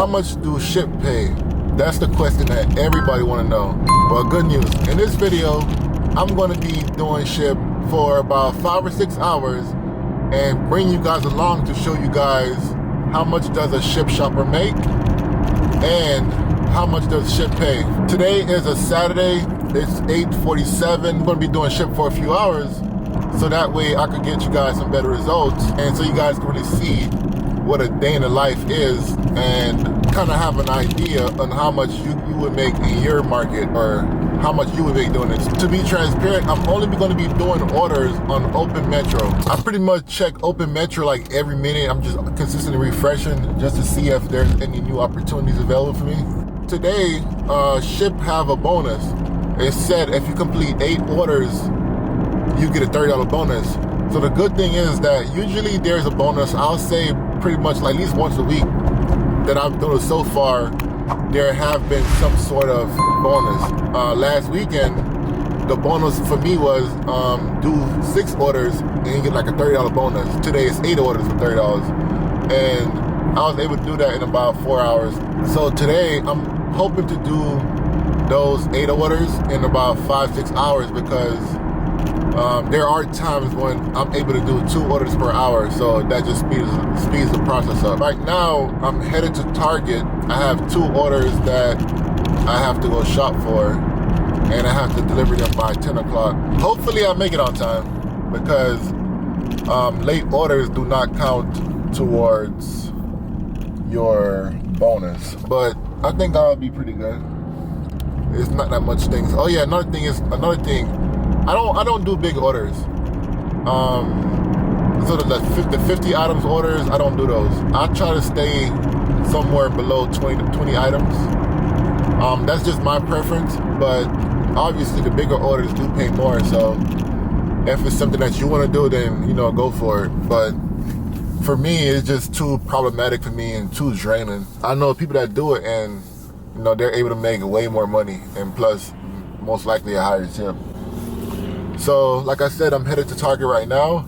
how much do Shipt pay? That's the question that everybody want to know. Well, good news. In this video, I'm going to be doing Shipt for about 5 or 6 hours and bring you guys along to show you guys how much does a Shipt shopper make and how much does Shipt pay. Today is a Saturday. It's 8:47. I'm going to be doing Shipt for a few hours, so that way I could get you guys some better results, and so you guys can really see what a day in the life is and kind of have an idea on how much you would make in your market, or how much you would make doing this. To be transparent, I'm only going to be doing orders on Open Metro. I pretty much check Open Metro like every minute. I'm just consistently refreshing just to see if there's any new opportunities available for me. Today, Shipt have a bonus. It said if you complete 8 orders, you get a $30 bonus. So the good thing is that usually there's a bonus. I'll say pretty much like at least once a week that I've done it so far, there have been some sort of bonus. Last weekend, the bonus for me was do 6 orders and you get like a $30 bonus. Today it's 8 orders for $30. And I was able to do that in about 4 hours. So today I'm hoping to do those 8 orders in about 5-6 hours, because there are times when I'm able to do 2 orders per hour, so that just speeds the process up. Right now, I'm headed to Target. I have 2 orders that I have to go shop for, and I have to deliver them by 10 o'clock. Hopefully I make it on time, because late orders do not count towards your bonus. But I think I'll be pretty good. It's not that much things. Oh yeah, another thing. I don't do big orders. So the 50 items orders, I don't do those. I try to stay somewhere below 20 items. That's just my preference, but obviously the bigger orders do pay more. So if it's something that you want to do, then go for it. But for me, it's just too problematic for me and too draining. I know people that do it, and they're able to make way more money, and plus most likely a higher tip. So like I said, I'm headed to Target right now.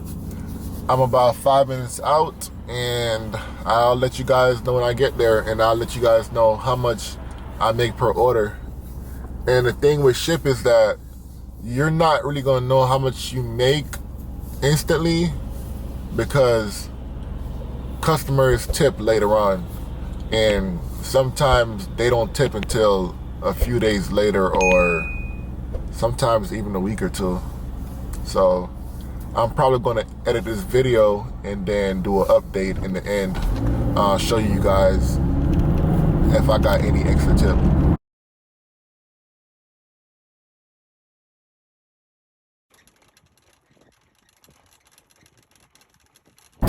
I'm about 5 minutes out, and I'll let you guys know when I get there, and I'll let you guys know how much I make per order. And the thing with Shipt is that you're not really gonna know how much you make instantly, because customers tip later on, and sometimes they don't tip until a few days later, or sometimes even a week or 2. So I'm probably going to edit this video and then do an update in the end, show you guys if I got any extra tip.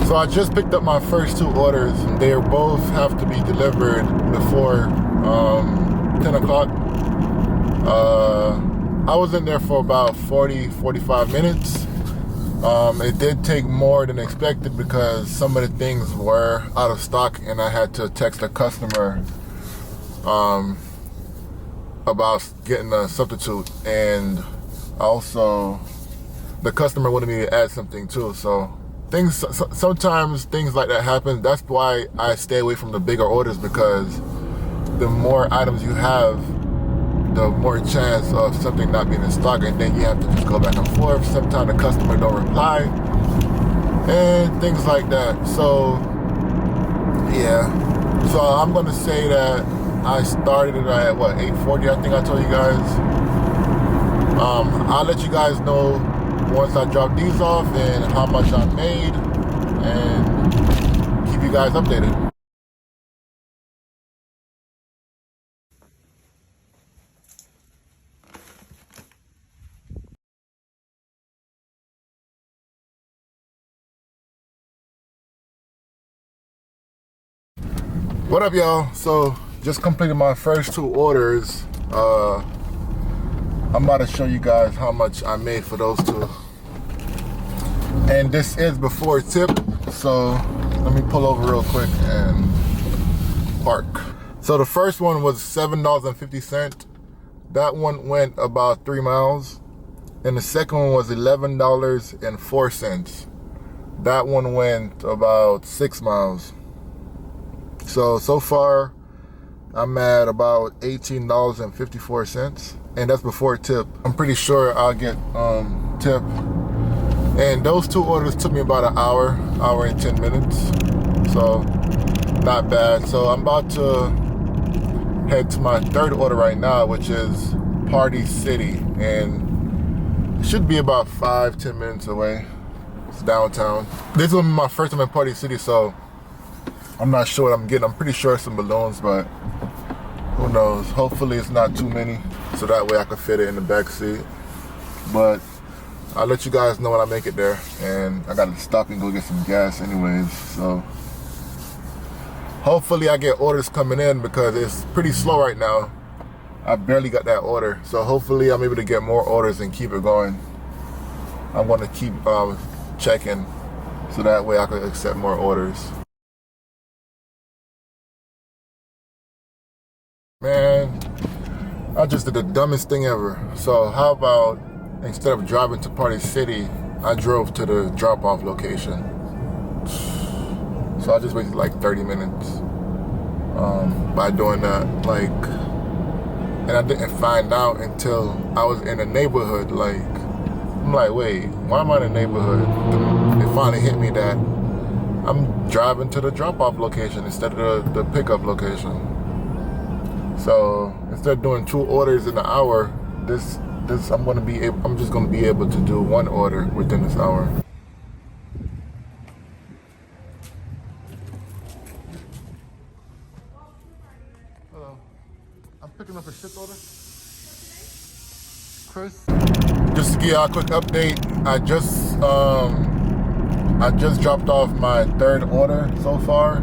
So I just picked up my first 2 orders. They both have to be delivered before 10 o'clock. I was in there for about 45 minutes. It did take more than expected, because some of the things were out of stock, and I had to text a customer about getting a substitute, and also the customer wanted me to add something too. So sometimes things like that happen. That's why I stay away from the bigger orders, because the more items you have, the more chance of something not being in stock, and then you have to just go back and forth. Sometimes the customer don't reply and things like that. So yeah, so I'm gonna say that I started it at 8:40, I think I told you guys. I'll let you guys know once I drop these off and how much I made, and keep you guys updated. What up, y'all? So just completed my first 2 orders. I'm about to show you guys how much I made for those 2. And this is before tip, so let me pull over real quick and park. So the first one was $7.50. That one went about 3 miles. And the second one was $11.04. That one went about 6 miles. So far, I'm at about $18.54, and that's before tip. I'm pretty sure I'll get tip. And those 2 orders took me about an hour and 10 minutes. So not bad. So I'm about to head to my 3rd order right now, which is Party City, and it should be about 5-10 minutes away. It's downtown. This will be my first time in Party City, so I'm not sure what I'm getting. I'm pretty sure it's some balloons, but who knows? Hopefully it's not too many, so that way I can fit it in the back seat. But I'll let you guys know when I make it there, and I gotta stop and go get some gas anyways, so hopefully I get orders coming in because it's pretty slow right now. I barely got that order, so hopefully I'm able to get more orders and keep it going. I'm gonna keep checking, so that way I can accept more orders. Man, I just did the dumbest thing ever. So how about instead of driving to Party City, I drove to the drop-off location. So I just wasted like 30 minutes by doing that. And I didn't find out until I was in the neighborhood. I'm like, wait, why am I in the neighborhood? It finally hit me that I'm driving to the drop-off location instead of the pickup location. So instead of doing 2 orders in an hour, I'm just gonna be able to do 1 order within this hour. Hello, I'm picking up a Shipt order. Chris. Just to give y'all a quick update, I just dropped off my 3rd order so far.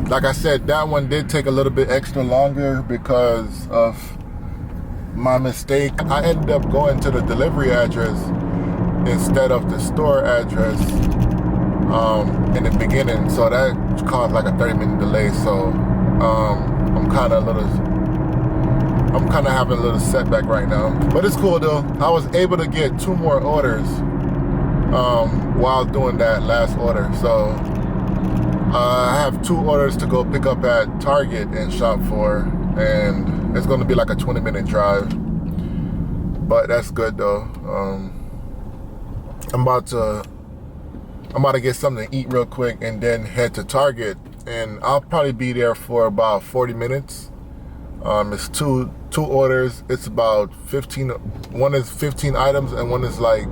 Like I said, that one did take a little bit extra longer because of my mistake. I ended up going to the delivery address instead of the store address in the beginning, so that caused like a 30-minute delay. So I'm kind of having a little setback right now, but it's cool though. I was able to get 2 more orders while doing that last order. So I have 2 orders to go pick up at Target and shop for, and it's going to be like a 20-minute drive, but that's good though. I'm about to get something to eat real quick and then head to Target, and I'll probably be there for about 40 minutes. It's two orders. It's about 15. One is 15 items, and one is like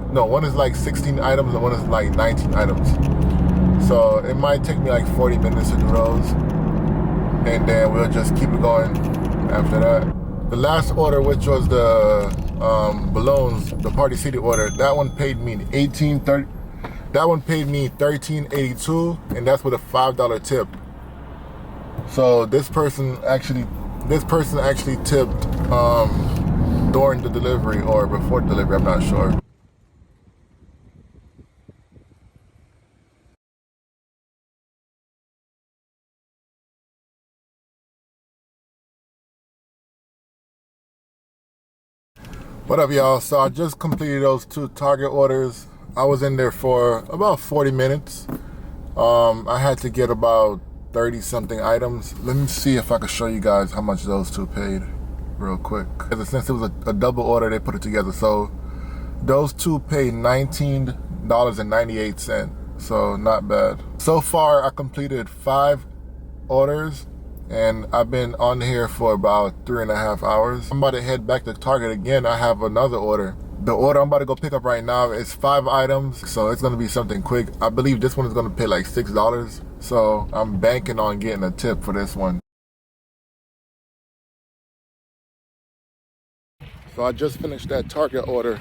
16 items, and one is like 19 items. So it might take me like 40 minutes to do those, and then we'll just keep it going after that. The last order, which was the balloons, the Party City order, that one paid me $13.82, and that's with a $5 tip. So this person actually tipped during the delivery or before delivery, I'm not sure. What up, y'all? So I just completed those 2 Target orders. I was in there for about 40 minutes. I had to get about 30-something items. Let me see if I can show you guys how much those 2 paid real quick. Since it was a double order, they put it together. So those 2 paid $19.98. So not bad. So far, I completed 5 orders, and I've been on here for about 3.5 hours. I'm about to head back to Target again. I have another order. The order I'm about to go pick up right now is 5 items, so it's gonna be something quick. I believe this one is gonna pay like $6, so I'm banking on getting a tip for this one. So I just finished that Target order.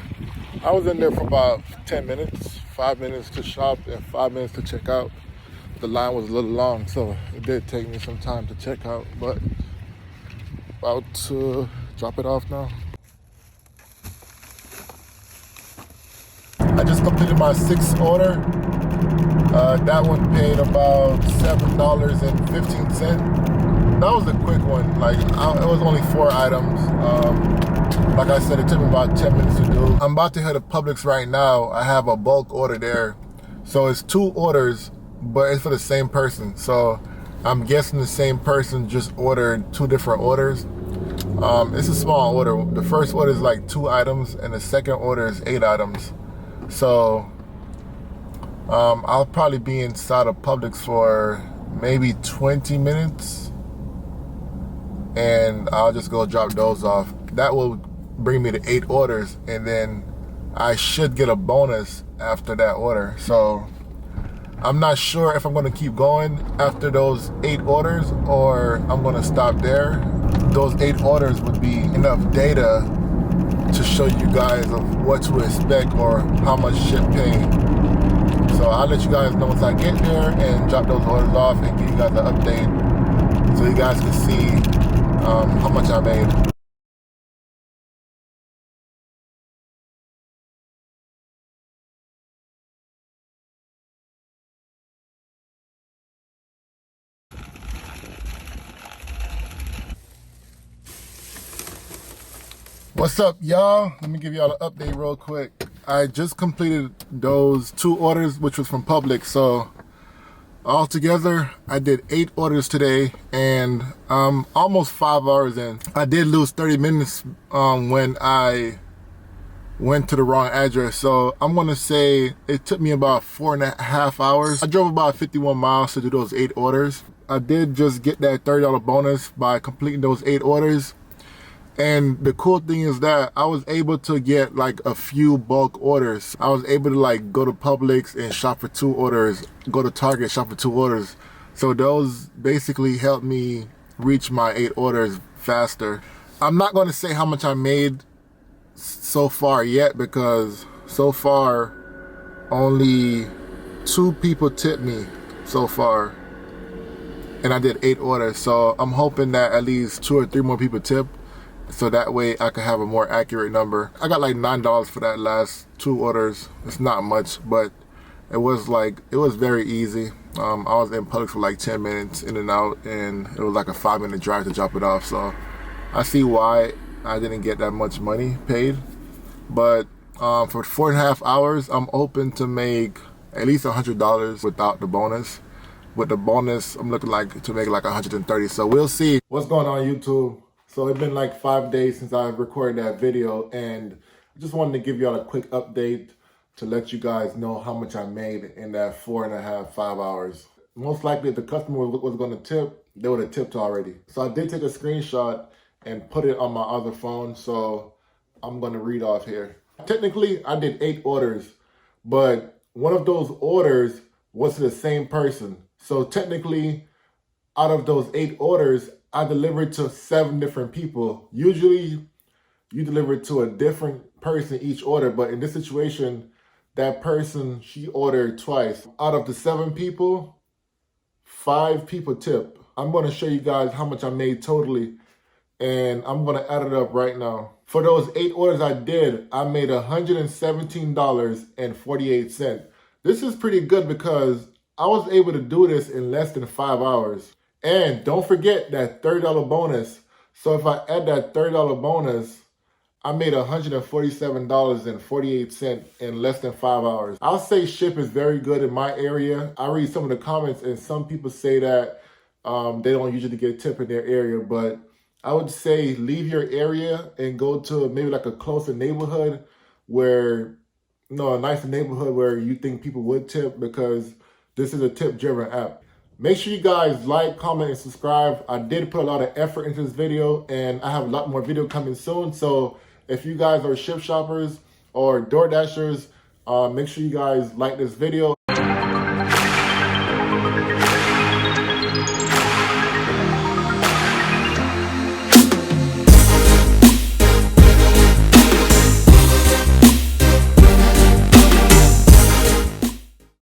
I was in there for about 10 minutes, 5 minutes to shop and 5 minutes to check out. The line was a little long, so it did take me some time to check out, but about to drop it off now. I just completed my 6th order. That one paid about $7.15. That was a quick one. It was only 4 items. Like I said, it took me about 10 minutes to do. I'm about to head to Publix right now. I have a bulk order there. So it's 2 orders, but it's for the same person. So I'm guessing the same person just ordered 2 different orders. It's a small order. The first order is like 2 items and the second order is 8 items. So I'll probably be inside of Publix for maybe 20 minutes and I'll just go drop those off. That will bring me to 8 orders and then I should get a bonus after that order. So I'm not sure if I'm gonna keep going after those 8 orders or I'm gonna stop there. Those 8 orders would be enough data to show you guys of what to expect or how much Shipt pay. So I'll let you guys know once I get there and drop those orders off and give you guys an update so you guys can see how much I made. What's up, y'all? Let me give y'all an update real quick. I just completed those 2 orders, which was from Publix. So altogether, I did 8 orders today, and almost 5 hours in. I did lose 30 minutes when I went to the wrong address. So I'm gonna say it took me about 4.5 hours. I drove about 51 miles to do those 8 orders. I did just get that $30 bonus by completing those 8 orders. And the cool thing is that I was able to get like a few bulk orders. I was able to like go to Publix and shop for 2 orders, go to Target, shop for 2 orders. So those basically helped me reach my 8 orders faster. I'm not going to say how much I made so far yet because so far only 2 people tipped me so far. And I did 8 orders. So I'm hoping that at least 2 or 3 more people tip. So that way I could have a more accurate number. I got like $9 for that last 2 orders. It's not much, but it was very easy. I was in Publix for like 10 minutes in and out, and it was like a 5-minute drive to drop it off. So I see why I didn't get that much money paid. But for 4.5 hours, I'm open to make at least $100 without the bonus. With the bonus, I'm looking like to make like 130. So we'll see. What's going on, YouTube? So it's been like 5 days since I recorded that video, and I just wanted to give y'all a quick update to let you guys know how much I made in that 4.5, 5 hours. Most likely if the customer was gonna tip, they would have tipped already. So I did take a screenshot and put it on my other phone, so I'm gonna read off here. Technically, I did 8 orders, but one of those orders was to the same person. So technically, out of those 8 orders, I delivered to 7 different people. Usually, you deliver to a different person each order, but in this situation, that person, she ordered twice. Out of the 7 people, 5 people tip. I'm gonna show you guys how much I made totally, and I'm gonna add it up right now. For those 8 orders I did, I made $117.48. This is pretty good because I was able to do this in less than 5 hours. And don't forget that $30 bonus. So if I add that $30 bonus, I made $147.48 in less than 5 hours. I'll say Shipt is very good in my area. I read some of the comments and some people say that they don't usually get tip in their area, but I would say leave your area and go to maybe like a closer neighborhood where, a nicer neighborhood where you think people would tip, because this is a tip-driven app. Make sure you guys like, comment, and subscribe. I did put a lot of effort into this video, and I have a lot more video coming soon. So if you guys are Shipt shoppers or DoorDashers, make sure you guys like this video.